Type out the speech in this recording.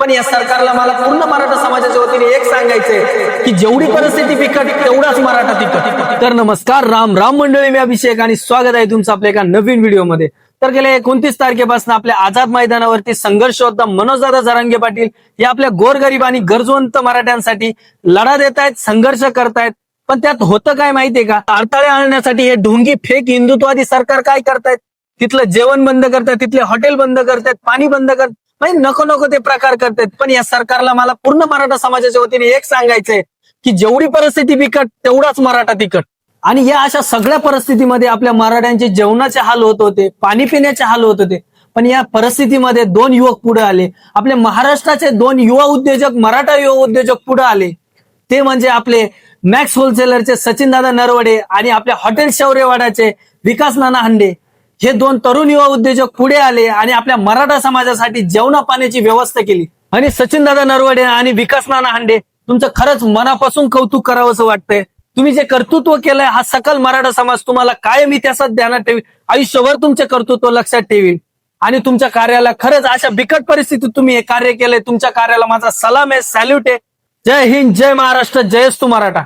पण या सरकारला मला पूर्ण मराठा समाजाच्या वतीने एक सांगायचंय की जेवढी परिस्थिती बिकट तेवढाच मराठा तिकट। तर नमस्कार, राम राम मंडळी, मी अभिषेक आणि स्वागत आहे तुमचं आपल्या एका नवीन व्हिडिओमध्ये। तर गेल्या 29 तारखेपासून आपल्या आझाद मैदानावरती संघर्ष होता। मनोजदादा जरांगे पाटील हे आपल्या गोरगरीब आणि गरजवंत मराठ्यांसाठी लढा देत आहेत, संघर्ष करतायत। पण त्यात होतं काय माहितीये का, अडथळे आणण्यासाठी हे ढोंगी फेक हिंदुत्ववादी सरकार काय करतायत, तिथलं जेवण बंद करतायत, तिथले हॉटेल बंद करतायत, पाणी बंद करतायत, नको नको ते प्रकार करतायत। पण या सरकारला मला पूर्ण मराठा समाजाच्या वतीने एक सांगायचंय की जेवढी परिस्थिती बिकट तेवढाच मराठा तिकट। आणि या अशा सगळ्या परिस्थितीमध्ये आपल्या मराठ्यांचे जेवणाचे हाल होत होते, पाणी पिण्याचे हाल होत होते। पण या परिस्थितीमध्ये दोन युवक पुढे आले, आपल्या महाराष्ट्राचे दोन युवा उद्योजक, मराठा युवा उद्योजक पुढे आले। ते म्हणजे आपले मॅक्स होलसेलरचे सचिनदादा नरवडे आणि आपल्या हॉटेल शौर्यवाडाचे विकास नाना हांडे हे दोन तरुण युवा उद्योजक पुढे आले आणि आपल्या मराठा समाजासाठी जेवणा पाण्याची व्यवस्था केली। आणि सचिनदादा नरवडे आणि विकास नाना हांडे, तुमचं खरंच मनापासून कौतुक करावंसं वाटतंय। तुम्ही जे कर्तृत्व केलंय हा सकल मराठा समाज तुम्हाला कायम इतिहासात ध्यानात ठेवी, आयुष्यभर तुमचे कर्तृत्व लक्षात ठेवी। आणि तुमच्या कार्याला खरंच अशा बिकट परिस्थितीत तुम्ही हे कार्य केलंय, तुमच्या कार्याला माझा सलाम आहे, सॅल्यूट आहे। जय हिंद, जय महाराष्ट्र, जयस्तु मराठा।